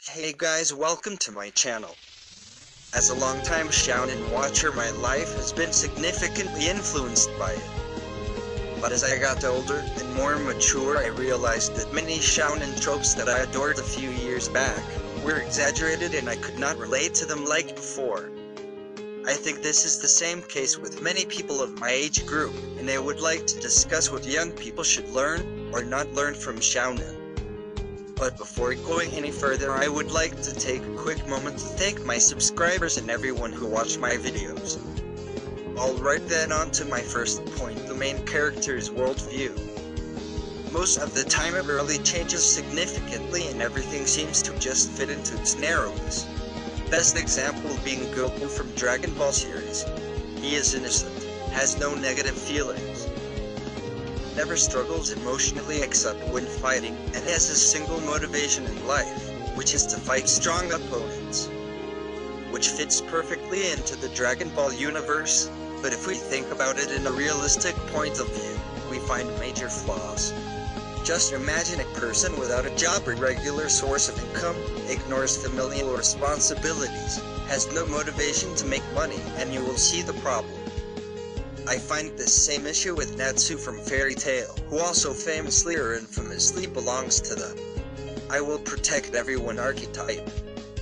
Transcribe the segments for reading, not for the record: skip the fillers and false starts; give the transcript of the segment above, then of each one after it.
Hey guys, welcome to my channel. As a longtime shounen watcher, my life has been significantly influenced by it. But as I got older and more mature, I realized that many shounen tropes that I adored a few years back were exaggerated and I could not relate to them like before. I think this is the same case with many people of my age group, and I would like to discuss what young people should learn or not learn from shounen. But before going any further, I would like to take a quick moment to thank my subscribers and everyone who watched my videos. Alright then, on to my first point, the main character's worldview. Most of the time it rarely changes significantly and everything seems to just fit into its narrowness. Best example being Goku from Dragon Ball series. He is innocent, has no negative feelings, never struggles emotionally except when fighting, and has a single motivation in life, which is to fight strong opponents. Which fits perfectly into the Dragon Ball universe, but if we think about it in a realistic point of view, we find major flaws. Just imagine a person without a job or regular source of income, ignores familial responsibilities, has no motivation to make money, and you will see the problem. I find this same issue with Natsu from Fairy Tail, who also famously or infamously belongs to the I will protect everyone archetype.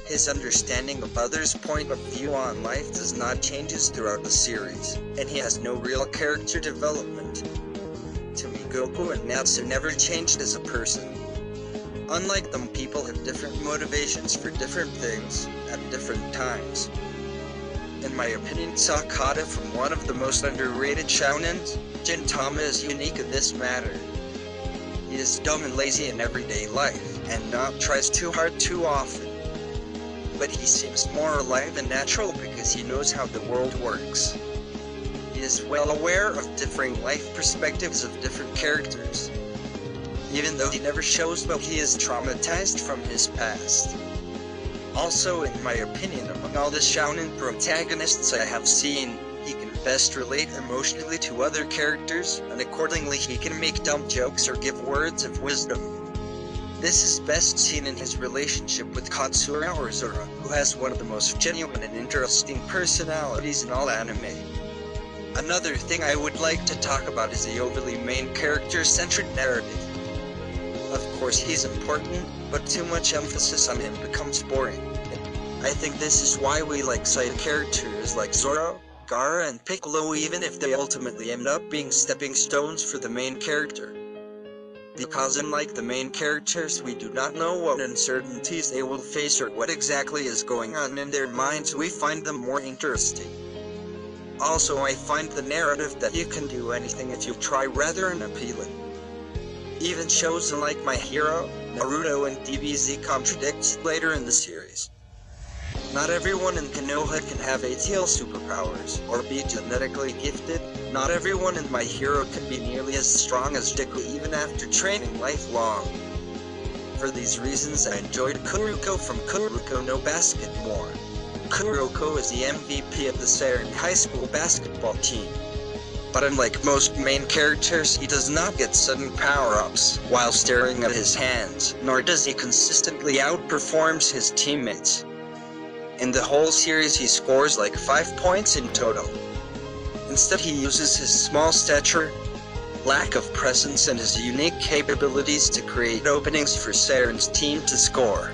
His understanding of others' point of view on life does not change throughout the series, and he has no real character development. To me, Goku and Natsu never changed as a person. Unlike them, people have different motivations for different things, at different times. In my opinion, Sakata from one of the most underrated shounens, Gintama, is unique in this matter. He is dumb and lazy in everyday life, and not tries too hard too often. But he seems more alive and natural because he knows how the world works. He is well aware of differing life perspectives of different characters, even though he never shows that he is traumatized from his past. Also, in my opinion, among all the shounen protagonists I have seen, he can best relate emotionally to other characters, and accordingly he can make dumb jokes or give words of wisdom. This is best seen in his relationship with Katsura or Zora, who has one of the most genuine and interesting personalities in all anime. Another thing I would like to talk about is the overly main character-centered narrative. Of course he's important, but too much emphasis on him becomes boring. I think this is why we like side characters like Zoro, Gaara, and Piccolo, even if they ultimately end up being stepping stones for the main character. Because unlike the main characters, we do not know what uncertainties they will face or what exactly is going on in their minds. We find them more interesting. Also, I find the narrative that you can do anything if you try rather unappealing. Even shows like My Hero, Naruto, and DBZ contradicts later in the series. Not everyone in Konoha can have ATL superpowers, or be genetically gifted. Not everyone in My Hero can be nearly as strong as Deku even after training lifelong. For these reasons I enjoyed Kuroko from Kuroko no Basket more. Kuroko is the MVP of the Seirin High School basketball team. But unlike most main characters, he does not get sudden power-ups while staring at his hands, nor does he consistently outperforms his teammates. In the whole series he scores like 5 points in total. Instead he uses his small stature, lack of presence, and his unique capabilities to create openings for Seirin's team to score.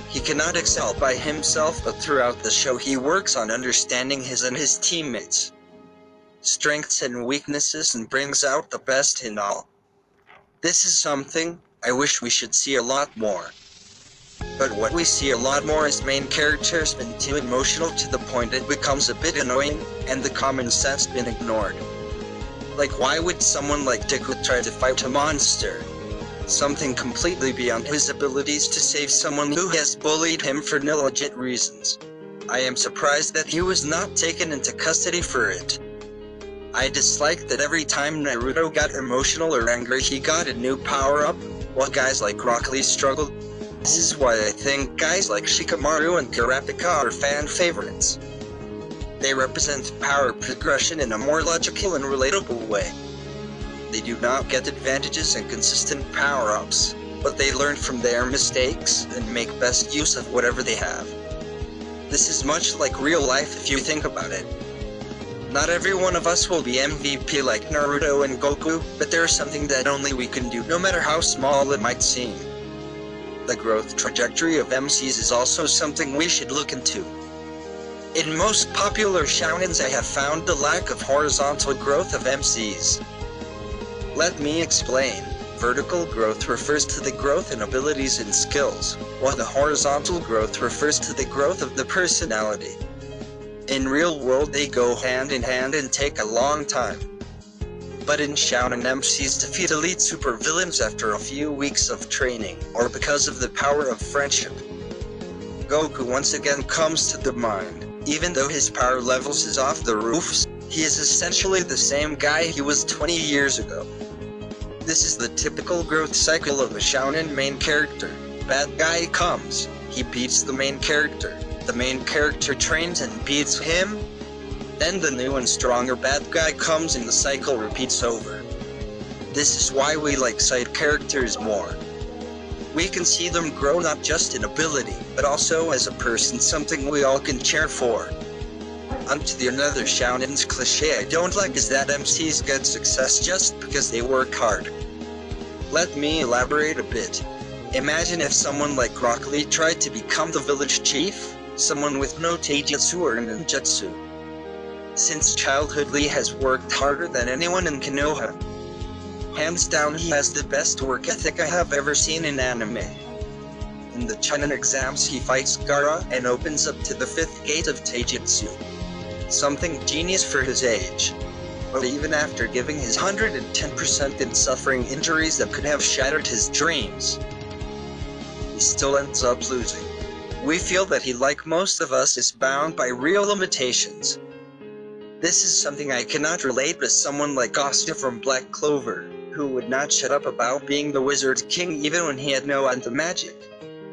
He cannot excel by himself, but throughout the show he works on understanding his and his teammates' strengths and weaknesses and brings out the best in all. This is something I wish we should see a lot more. But what we see a lot more is main characters been too emotional to the point it becomes a bit annoying, and the common sense been ignored. Like, why would someone like Deku try to fight a monster? Something completely beyond his abilities to save someone who has bullied him for no legit reasons. I am surprised that he was not taken into custody for it. I dislike that every time Naruto got emotional or angry he got a new power-up, while guys like Rock Lee struggled. This is why I think guys like Shikamaru and Kurapika are fan favorites. They represent power progression in a more logical and relatable way. They do not get advantages and consistent power-ups, but they learn from their mistakes and make best use of whatever they have. This is much like real life if you think about it. Not every one of us will be MVP like Naruto and Goku, but there is something that only we can do, no matter how small it might seem. The growth trajectory of MCs is also something we should look into. In most popular shounens I have found the lack of horizontal growth of MCs. Let me explain. Vertical growth refers to the growth in abilities and skills, while the horizontal growth refers to the growth of the personality. In real world they go hand in hand and take a long time. But in shounen MCs defeat elite supervillains after a few weeks of training, or because of the power of friendship. Goku once again comes to the mind. Even though his power levels is off the roofs, he is essentially the same guy he was 20 years ago. This is the typical growth cycle of a shounen main character. Bad guy comes, he beats the main character. The main character trains and beats him. Then the new and stronger bad guy comes and the cycle repeats over. This is why we like side characters more. We can see them grow not just in ability, but also as a person, something we all can cheer for. Onto the another shounen's cliche I don't like is that MCs get success just because they work hard. Let me elaborate a bit. Imagine if someone like Rock Lee tried to become the village chief, someone with no taijutsu or ninjutsu. Since childhood Lee has worked harder than anyone in Konoha. Hands down he has the best work ethic I have ever seen in anime. In the Chunin exams he fights Gaara and opens up to the 5th gate of taijutsu. Something genius for his age. But even after giving his 110% and suffering injuries that could have shattered his dreams, he still ends up losing. We feel that he, like most of us, is bound by real limitations. This is something I cannot relate with someone like Asta from Black Clover, who would not shut up about being the Wizard King even when he had no anti-magic.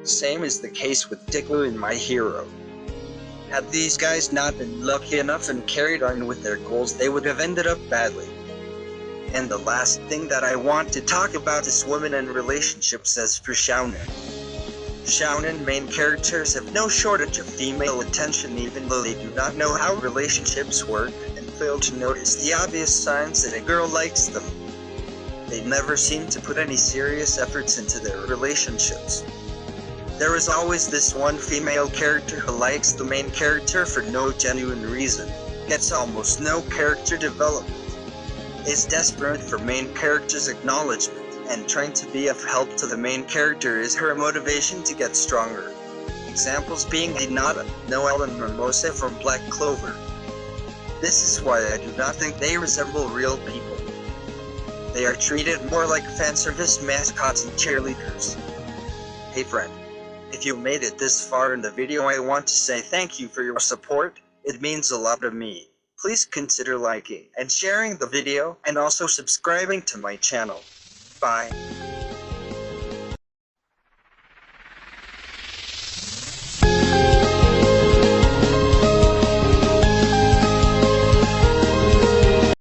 Same is the case with Deku in My Hero. Had these guys not been lucky enough and carried on with their goals, they would have ended up badly. And the last thing that I want to talk about is women and relationships as for shounen. Shounen main characters have no shortage of female attention even though they do not know how relationships work and fail to notice the obvious signs that a girl likes them. They never seem to put any serious efforts into their relationships. There is always this one female character who likes the main character for no genuine reason, gets almost no character development, is desperate for main character's acknowledgement, and trying to be of help to the main character is her motivation to get stronger. Examples being Hinata, Noelle and Mimosa from Black Clover. This is why I do not think they resemble real people. They are treated more like fanservice mascots and cheerleaders. Hey friend, if you made it this far in the video I want to say thank you for your support, it means a lot to me. Please consider liking and sharing the video and also subscribing to my channel. Bye.